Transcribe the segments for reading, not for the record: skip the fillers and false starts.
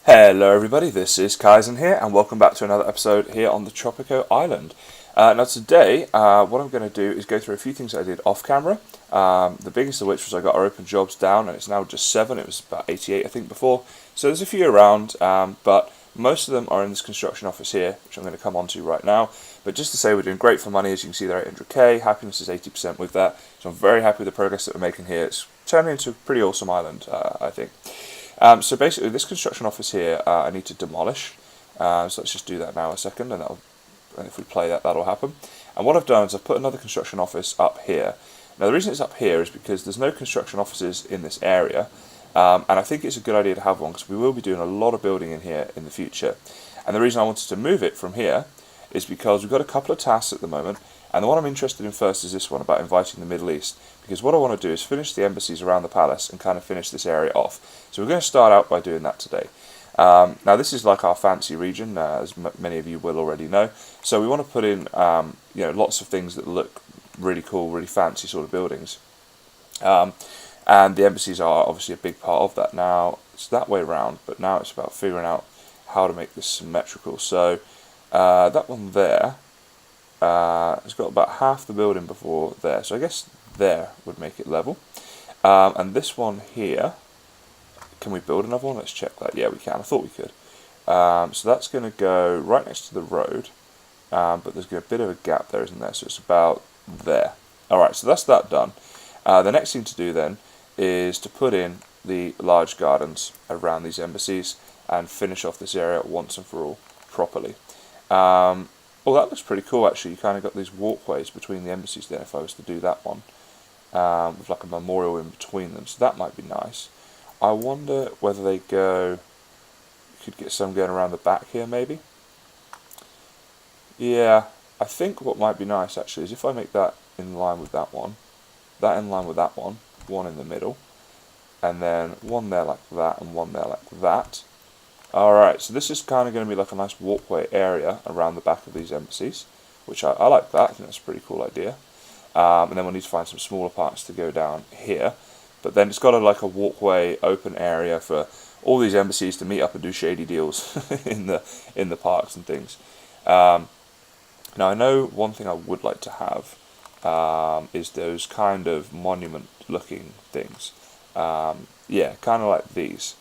Hello everybody, this is Kysen here and welcome back to another episode here on the Tropico island. Now today, what I'm going to do is go through a few things I did off camera. The biggest of which was I got our open jobs down and it's now just 7, it was about 88 I think before. So there's a few around, but most of them are in this construction office here, which I'm going to come on to right now. But just to say we're doing great for money, as you can see they're 800k, happiness is 80% with that. So I'm very happy with the progress that we're making here. It's turning into a pretty awesome island, I think. So basically, this construction office here, I need to demolish. So let's just do that now a second, and if we play that, that'll happen. And what I've done is I've put another construction office up here. Now the reason it's up here is because there's no construction offices in this area, and I think it's a good idea to have one because we will be doing a lot of building in here in the future. And the reason I wanted to move it from here is because we've got a couple of tasks at the moment, and the one I'm interested in first is this one about inviting the Middle East, because what I want to do is finish the embassies around the palace and kind of finish this area off. So we're going to start out by doing that today. Now this is like our fancy region, as many of you will already know. So we want to put in lots of things that look really cool, really fancy sort of buildings. And the embassies are obviously a big part of that. Now it's that way around, but now it's about figuring out how to make this symmetrical. So that one there, it's got about half the building before there, so I guess there would make it level. And this one here, can we build another one? Let's check that. Yeah, we can. I thought we could. So that's going to go right next to the road, but there's a bit of a gap there, isn't there? So it's about there. Alright, so that's that done. The next thing to do then is to put in the large gardens around these embassies and finish off this area once and for all properly. Well, that looks pretty cool actually. You kind of got these walkways between the embassies there if I was to do that one, with like a memorial in between them, so that might be nice. I wonder whether they go, you could get some going around the back here maybe. Yeah, I think what might be nice actually is if I make that in line with that one, that in line with that one in the middle, and then one there like that and one there like that. Alright, so this is kind of going to be like a nice walkway area around the back of these embassies, which I like that. I think that's a pretty cool idea. And then we'll need to find some smaller parts to go down here. But then it's got like a walkway open area for all these embassies to meet up and do shady deals in the parks and things. Now I know one thing I would like to have is those kind of monument looking things. Yeah, kind of like these.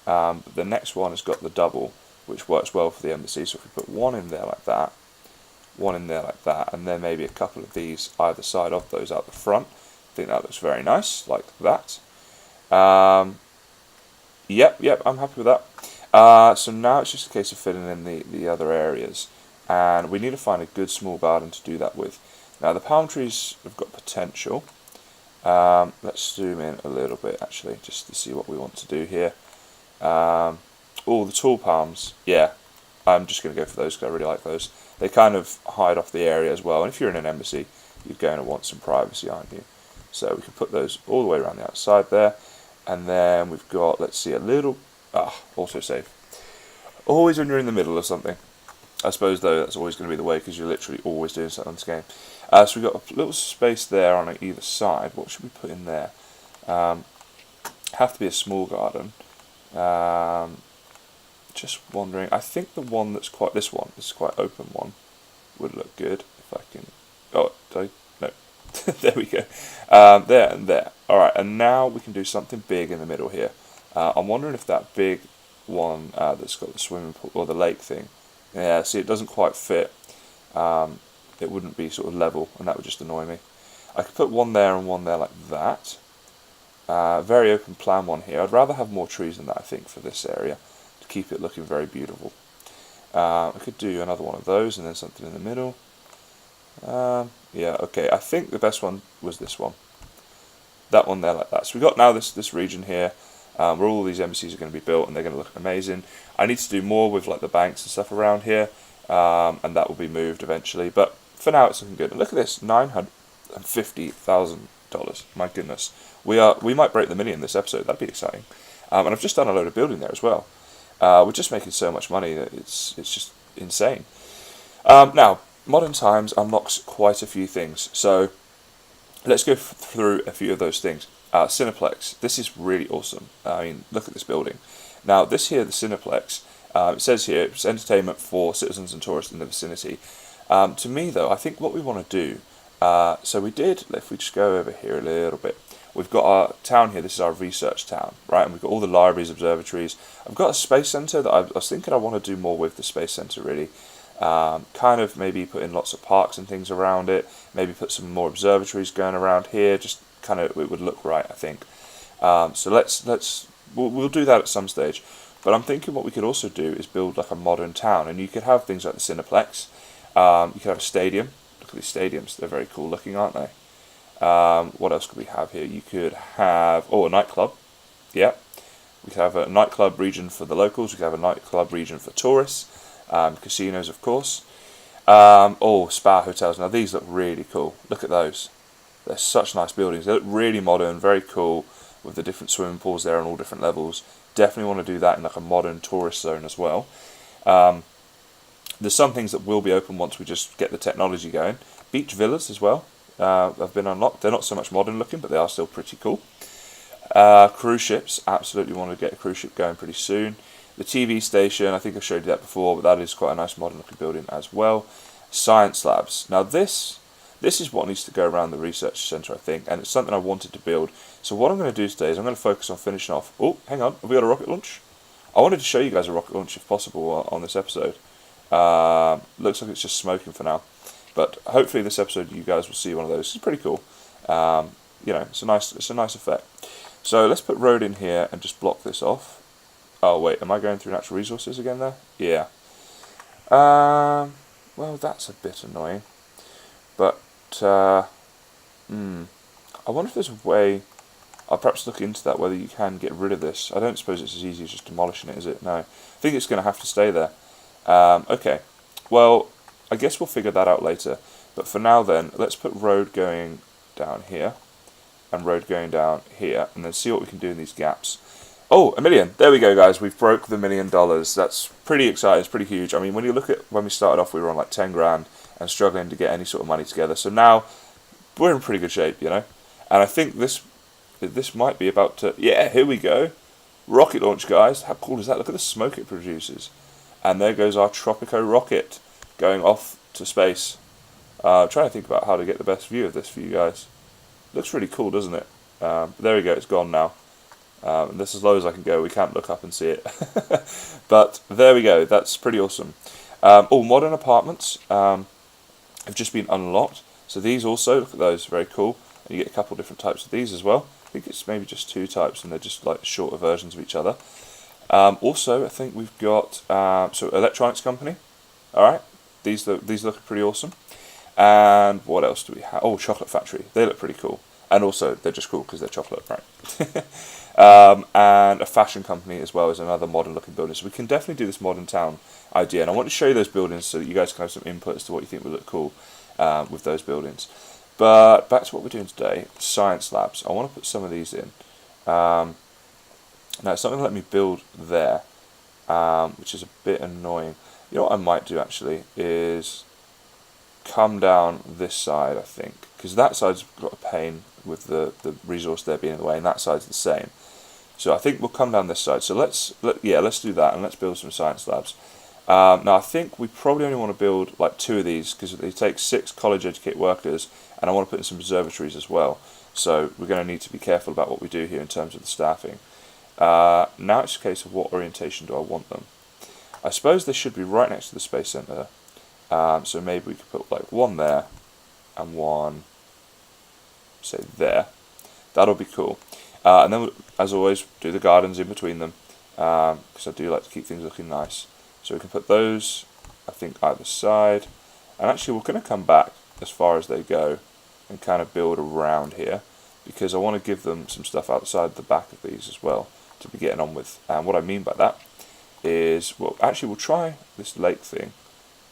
But the next one has got the double, which works well for the embassy. So if we put one in there like that, one in there like that, and then maybe a couple of these either side of those out the front, I think that looks very nice, like that. Yep, I'm happy with that. So now it's just a case of filling in the other areas, and we need to find a good small garden to do that with. Now the palm trees have got potential. Let's zoom in a little bit actually, just to see what we want to do here. All the tall palms, yeah, I'm just going to go for those because I really like those. They kind of hide off the area as well, and if you're in an embassy, you're going to want some privacy, aren't you? So we can put those all the way around the outside there, and then we've got, let's see, a little, autosave. Always when you're in the middle of something. I suppose though that's always going to be the way because you're literally always doing something in this game. So we've got a little space there on either side. What should we put in there? Have to be a small garden. Just wondering, I think the one that's this quite open one, would look good if I can, no, there we go, there and there. Alright, and now we can do something big in the middle here. I'm wondering if that big one that's got the swimming pool, or the lake thing, yeah, see it doesn't quite fit, it wouldn't be sort of level, and that would just annoy me. I could put one there and one there like that. Very open plan one here. I'd rather have more trees than that, I think, for this area to keep it looking very beautiful. I could do another one of those and then something in the middle. Yeah, okay. I think the best one was this one. That one there like that. So we've got now this region here where all these embassies are going to be built and they're going to look amazing. I need to do more with like the banks and stuff around here, and that will be moved eventually. But for now, it's looking good. And look at this, $950,000. My goodness. We might break the million this episode. That'd be exciting. And I've just done a load of building there as well. We're just making so much money that it's just insane. Now, modern times unlocks quite a few things. So let's go through a few of those things. Cineplex. This is really awesome. I mean, look at this building. Now this here, the Cineplex, it says here it's entertainment for citizens and tourists in the vicinity. To me though, I think what we want to do, so we did, if we just go over here a little bit, we've got our town here, this is our research town, right, and we've got all the libraries, observatories. I've got a space centre that I was thinking I want to do more with the space centre really. Kind of maybe put in lots of parks and things around it, maybe put some more observatories going around here, just kind of, it would look right, I think. So we'll do that at some stage. But I'm thinking what we could also do is build like a modern town, and you could have things like the Cineplex. You could have a stadium. Look at these stadiums; they're very cool looking, aren't they? What else could we have here? You could have a nightclub. Yeah, we could have a nightclub region for the locals. We could have a nightclub region for tourists. Casinos, of course. Spa hotels. Now these look really cool. Look at those. They're such nice buildings. They look really modern, very cool, with the different swimming pools there on all different levels. Definitely want to do that in like a modern tourist zone as well. There's some things that will be open once we just get the technology going. Beach villas as well have been unlocked. They're not so much modern looking, but they are still pretty cool. Cruise ships, absolutely want to get a cruise ship going pretty soon. The TV station, I think I showed you that before, but that is quite a nice modern looking building as well. Science labs. Now this is what needs to go around the research centre, I think, and it's something I wanted to build. So what I'm going to do today is I'm going to focus on finishing off. Oh, hang on, have we got a rocket launch? I wanted to show you guys a rocket launch if possible on this episode. Looks like it's just smoking for now, but hopefully this episode you guys will see one of those. It's pretty cool. It's a nice effect. So let's put road in here and just block this off. Oh wait, am I going through natural resources again there? Yeah. Well, that's a bit annoying. But I wonder if there's a way. I'll perhaps look into that, whether you can get rid of this. I don't suppose it's as easy as just demolishing it, is it? No. I think it's going to have to stay there. Okay. Well, I guess we'll figure that out later. But for now then, let's put road going down here and road going down here, and then see what we can do in these gaps. Oh, $1 million. There we go, guys. We've broke the $1 million. That's pretty exciting. It's pretty huge. I mean, when you look at when we started off, we were on like 10 grand and struggling to get any sort of money together. So now we're in pretty good shape, you know. And I think this might be about to... Yeah, here we go. Rocket launch, guys. How cool is that? Look at the smoke it produces. And there goes our Tropico rocket going off to space. Trying to think about how to get the best view of this for you guys. Looks really cool, doesn't it? There we go. It's gone now. And this is as low as I can go. We can't look up and see it. But there we go. That's pretty awesome. Modern apartments have just been unlocked. So these also, look at those, very cool. And you get a couple different types of these as well. I think it's maybe just 2 types, and they're just like shorter versions of each other. Also, I think we've got electronics company. All right, these look pretty awesome. And what else do we have? Oh, chocolate factory. They look pretty cool. And also, they're just cool because they're chocolate, right? And a fashion company as well as another modern looking building. So we can definitely do this modern town idea. And I want to show you those buildings so that you guys can have some input as to what you think would look cool with those buildings. But back to what we're doing today, science labs. I want to put some of these in. Now it's not going to let me build there, which is a bit annoying. You know what I might do actually is come down this side, I think, because that side's got a pain with the resource there being in the way, and that side's the same. So I think we'll come down this side. So let's do that, and let's build some science labs. Now I think we probably only want to build like 2 of these because they take 6 college educated workers, and I want to put in some observatories as well. So we're going to need to be careful about what we do here in terms of the staffing. Now it's a case of what orientation do I want them. I suppose they should be right next to the space center. So maybe we could put like 1 there and 1, say there. That'll be cool. And then, as always, do the gardens in between them because I do like to keep things looking nice. So we can put those, I think, either side. And actually, we're going to come back as far as they go and kind of build around here because I want to give them some stuff outside the back of these as well to be getting on with. And what I mean by that is, well, actually, we'll try this lake thing.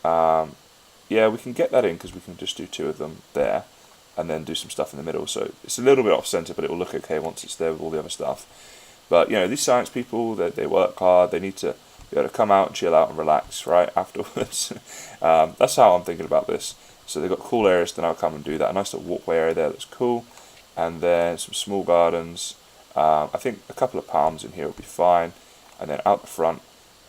Yeah, we can get that in because we can just do 2 of them there and then do some stuff in the middle. So it's a little bit off center, but it will look okay once it's there with all the other stuff. But you know, these science people, they work hard. They need to be able to come out and chill out and relax right afterwards. That's how I'm thinking about this. So they've got cool areas to now come and do that. A nice little walkway area there that's cool, and then some small gardens. I think a couple of palms in here will be fine. and then out the front,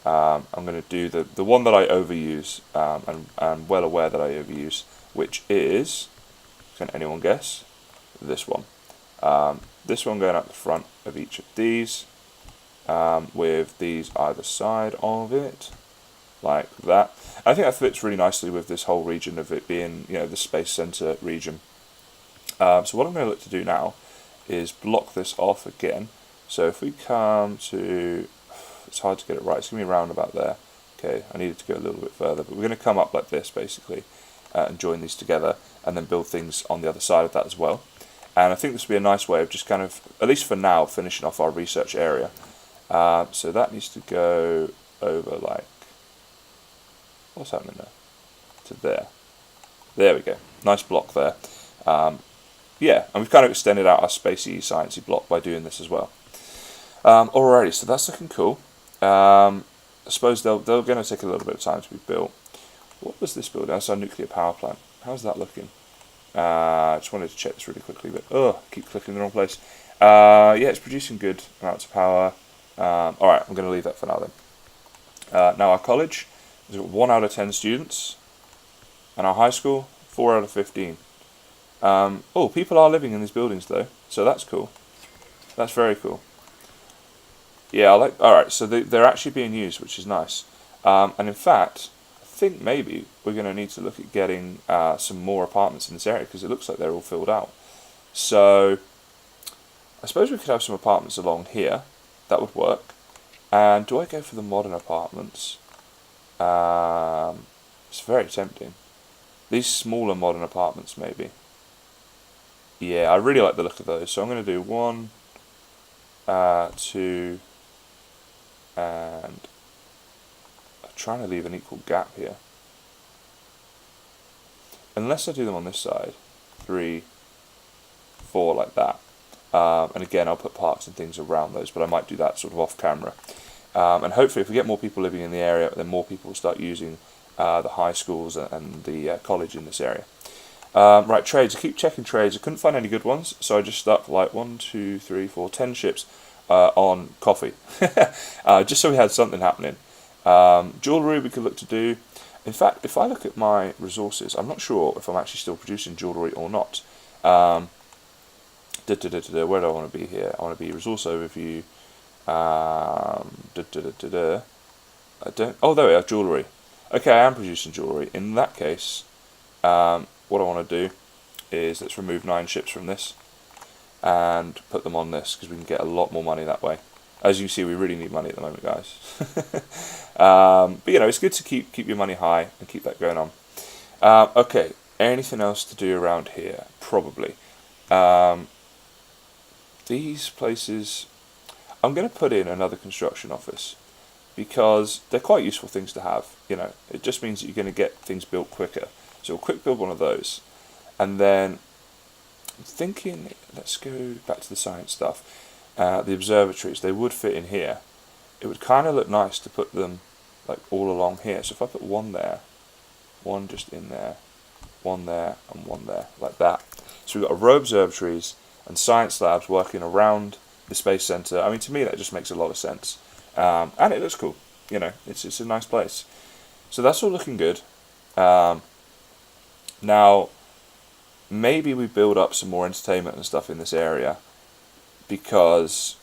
I'm going to do the one that I overuse, and I'm well aware that I overuse, which is, can anyone guess? This one. This one going up the front of each of these, with these either side of it, like that. I think that fits really nicely with this whole region of it being, the space center region. So what I'm going to look to do now is block this off again. So if we come to, it's hard to get it right, it's going to be around about there. Okay, I needed to go a little bit further, but we're going to come up like this basically, and join these together, and then build things on the other side of that as well. And I think this would be a nice way of just kind of, at least for now, finishing off our research area. So that needs to go over like, what's happening there? To there. There we go. Nice block there. Yeah, and we've kind of extended out our spacey, sciencey block by doing this as well. Alrighty, so that's looking cool. I suppose they're going to take a little bit of time to be built. What was this building? That's our nuclear power plant. How's that looking? I just wanted to check this really quickly, but I keep clicking in the wrong place. Yeah, it's producing good amounts of power. Alright, I'm going to leave that for now then. Now our college has got 1 out of 10 students, and our high school, 4 out of 15. People are living in these buildings though, so that's cool. That's very cool. Yeah, alright, so they're actually being used, which is nice. And in fact, I think maybe we're going to need to look at getting some more apartments in this area, because it looks like they're all filled out. So I suppose we could have some apartments along here. That would work. And do I go for the modern apartments? It's very tempting. These smaller modern apartments, maybe. Yeah, I really like the look of those. So I'm going to do 1, 2, and I'm trying to leave an equal gap here. Unless I do them on this side, 3, 4, like that. And again, I'll put parks and things around those, but I might do that sort of off camera. And hopefully if we get more people living in the area, then more people will start using the high schools and the college in this area. Right, trades. I keep checking trades. I couldn't find any good ones, so I just stuck like 1, 2, 3, 4, 10 ships on coffee, just so we had something happening. Jewellery we could look to do. In fact, if I look at my resources, I'm not sure if I'm actually still producing jewellery or not. Where do I want to be here? I want to be resource overview. I don't. Oh, there we are. Jewellery. Okay, I am producing jewellery. In that case, what I want to do is let's remove 9 ships from this and put them on this, because we can get a lot more money that way. As you see, we really need money at the moment, guys. But it's good to keep your money high and keep that going on. Okay, anything else to do around here? Probably. These places, I'm going to put in another construction office, because they're quite useful things to have. It just means that you're going to get things built quicker. So we'll quick build one of those, and then I'm thinking, let's go back to the science stuff. The observatories, they would fit in here. It would kind of look nice to put them like all along here. So if I put 1 there, 1 just in there, 1 there, and 1 there, like that. So we've got a row of observatories and science labs working around the space center. I mean, to me that just makes a lot of sense, and it looks cool. It's a nice place. So that's all looking good. Now, maybe we build up some more entertainment and stuff in this area, because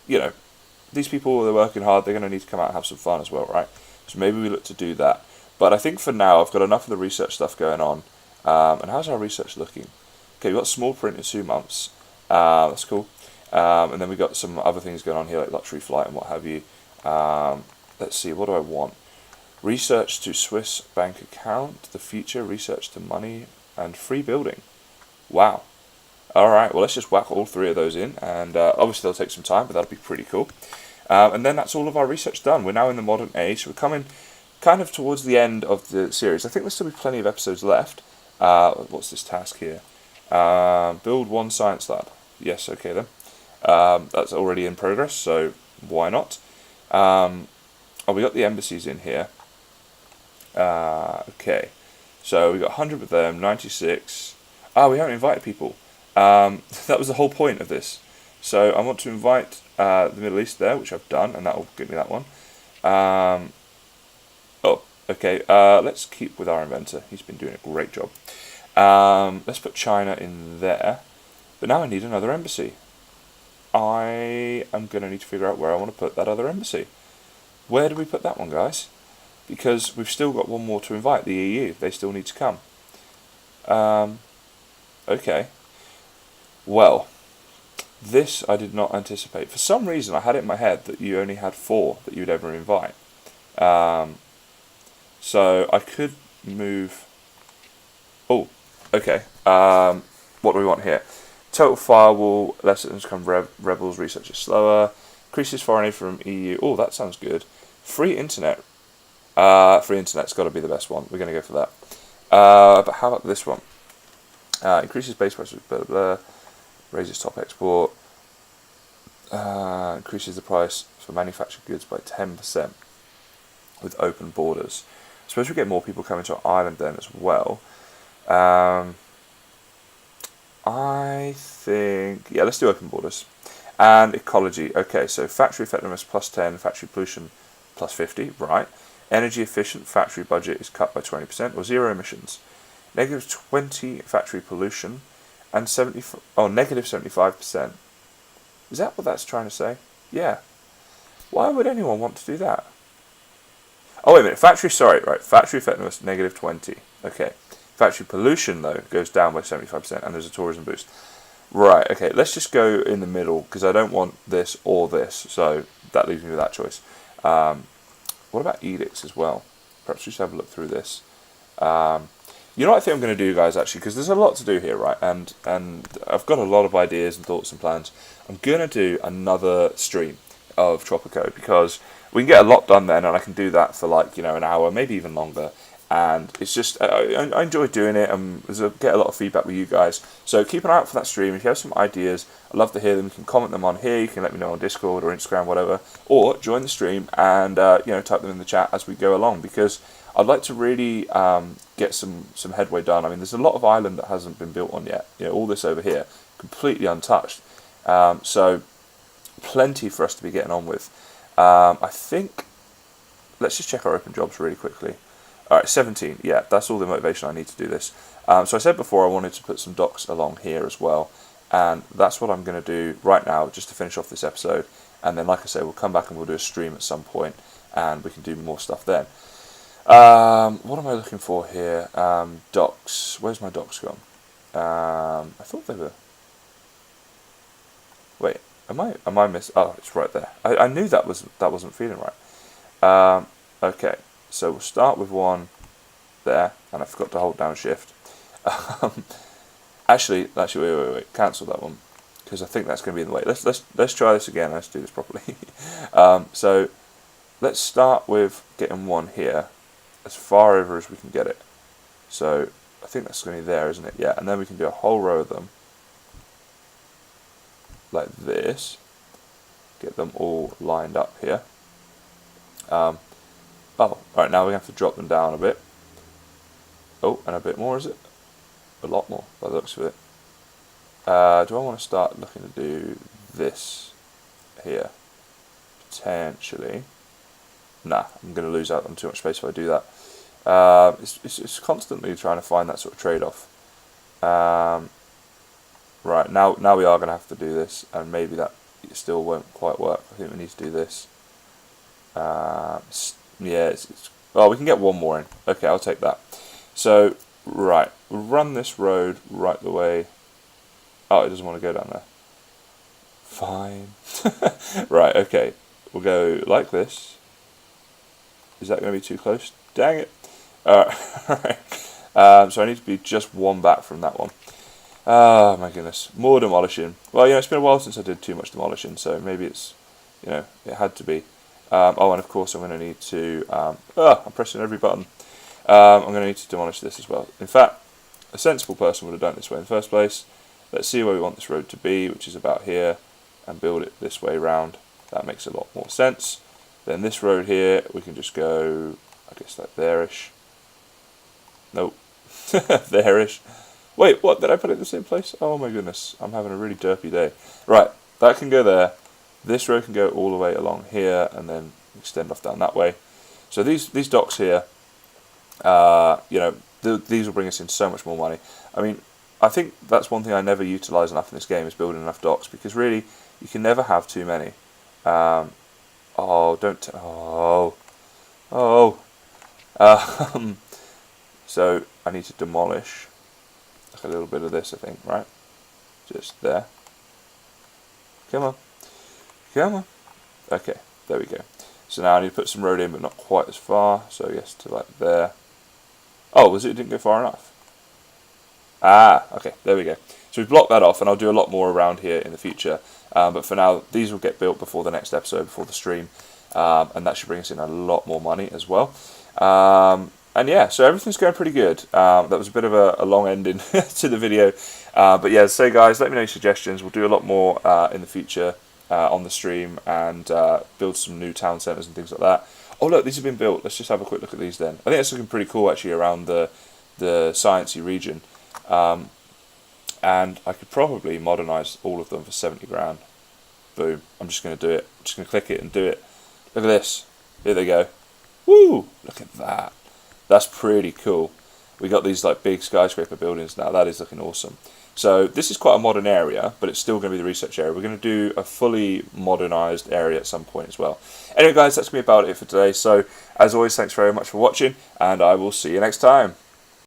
these people, they're working hard. They're going to need to come out and have some fun as well, right? So maybe we look to do that. But I think for now I've got enough of the research stuff going on. And how's our research looking? Okay, we've got small print in 2 months. That's cool. And then we've got some other things going on here, like luxury flight and what have you. Let's see, what do I want? Research to Swiss bank account, the future, research to money, and free building. Wow. Alright, well let's just whack all 3 of those in, and obviously they'll take some time, but that'll be pretty cool. And then that's all of our research done. We're now in the modern age, so we're coming kind of towards the end of the series. I think there's still be plenty of episodes left. What's this task here? Build 1 science lab. Yes, okay then. That's already in progress, so why not? We got the embassies in here. Okay, so we got 100 of them, 96. We haven't invited people. That was the whole point of this. So I want to invite the Middle East there, which I've done, and that will give me that one. Oh, okay. Let's keep with our inventor. He's been doing a great job. Let's put China in there. But now I need another embassy. I am going to need to figure out where I want to put that other embassy. Where do we put that one, guys? Because we've still got one more to invite, the EU. They still need to come. Okay. Well, this I did not anticipate. For some reason, I had it in my head that you only had 4 that you'd ever invite. So I could move... Oh, okay. What do we want here? Total firewall, less than come rebels, research is slower. Increases foreign aid from EU. Oh, that sounds good. Free internet. Free internet's got to be the best one. We're going to go for that. But how about this one? Increases base price, blah, blah, blah. Raises top export. Increases the price for manufactured goods by 10% with open borders. I suppose we get more people coming to our island then as well. I think, yeah, let's do open borders. And ecology, okay, so factory effectiveness plus 10, factory pollution plus 50, right. Energy efficient factory budget is cut by 20% or 0 emissions. Negative 20 factory pollution and negative 75%. Is that what that's trying to say? Yeah. Why would anyone want to do that? Oh, wait a minute, factory effectiveness negative 20. Okay. Factory pollution, though, goes down by 75% and there's a tourism boost. Right, okay, let's just go in the middle because I don't want this or this, so that leaves me with that choice. What about edicts as well? Perhaps just have a look through this. You know what I think I'm going to do, guys, actually, because there's a lot to do here, right? And I've got a lot of ideas and thoughts and plans. I'm going to do another stream of Tropico because we can get a lot done then, and I can do that for like, an hour, maybe even longer. And it's just, I enjoy doing it, and get a lot of feedback with you guys. So keep an eye out for that stream. If you have some ideas, I'd love to hear them. You can comment them on here. You can let me know on Discord or Instagram, whatever. Or join the stream and type them in the chat as we go along, because I'd like to really get some headway done. I mean, there's a lot of island that hasn't been built on yet. All this over here, completely untouched. So plenty for us to be getting on with. I think, let's just check our open jobs really quickly. Alright, 17, yeah, that's all the motivation I need to do this. So I said before I wanted to put some docks along here as well, and that's what I'm going to do right now, just to finish off this episode. And then, like I say, we'll come back and we'll do a stream at some point, and we can do more stuff then. What am I looking for here? Docks. Where's my docks gone? I thought they were... Wait, am I miss? Oh, it's right there. I knew that wasn't feeling right. Okay. So we'll start with one there, and I forgot to hold down shift. Actually, wait. Cancel that one because I think that's going to be in the way. Let's try this again. Let's do this properly. So let's start with getting one here, as far over as we can get it. So I think that's going to be there, isn't it? Yeah, and then we can do a whole row of them like this. Get them all lined up here. Oh, alright, now we have to drop them down a bit. Oh, and a bit more, is it? A lot more, by the looks of it. Do I want to start looking to do this here? Potentially. Nah, I'm going to lose out on too much space if I do that. It's constantly trying to find that sort of trade-off. Right, now we are going to have to do this, and maybe that still won't quite work. I think we need to do this. Yeah, well, we can get one more in. Okay, I'll take that. So, right, we'll run this road right the way... Oh, it doesn't want to go down there. Fine. Right, okay. We'll go like this. Is that going to be too close? Dang it. Alright. So I need to be just one back from that one. Oh, my goodness. More demolishing. Well, it's been a while since I did too much demolishing, so maybe it's, it had to be. Oh, and of course I'm going to need to, I'm pressing every button. I'm going to need to demolish this as well. In fact, a sensible person would have done it this way in the first place. Let's see where we want this road to be, which is about here, and build it this way round. That makes a lot more sense. Then this road here, we can just go, I guess like there-ish. Nope. There-ish. Wait, what? Did I put it in the same place? Oh my goodness, I'm having a really derpy day. Right, that can go there. This road can go all the way along here, and then extend off down that way. So these docks here, these will bring us in so much more money. I mean, I think that's one thing I never utilise enough in this game, is building enough docks, because really you can never have too many. So I need to demolish like a little bit of this, I think, right? Just there. Come on. Come on. Okay, there we go. So now I need to put some road in, but not quite as far. So yes, to like there. Oh, it didn't go far enough? Ah, okay, there we go. So we've blocked that off, and I'll do a lot more around here in the future. But for now, these will get built before the next episode, before the stream. And that should bring us in a lot more money as well. And yeah, so everything's going pretty good. That was a bit of a long ending to the video. But yeah, so guys, let me know your suggestions. We'll do a lot more in the future on the stream, and build some new town centres and things like that. Oh look, these have been built. Let's just have a quick look at these then. I think it's looking pretty cool actually around the sciencey region. And I could probably modernise all of them for 70 grand. Boom. I'm just going to do it. I'm just going to click it and do it. Look at this. Here they go. Woo! Look at that. That's pretty cool. We got these like big skyscraper buildings now. That is looking awesome. So this is quite a modern area, but it's still going to be the research area. We're going to do a fully modernised area at some point as well. Anyway guys, that's going to be about it for today. So as always, thanks very much for watching, and I will see you next time.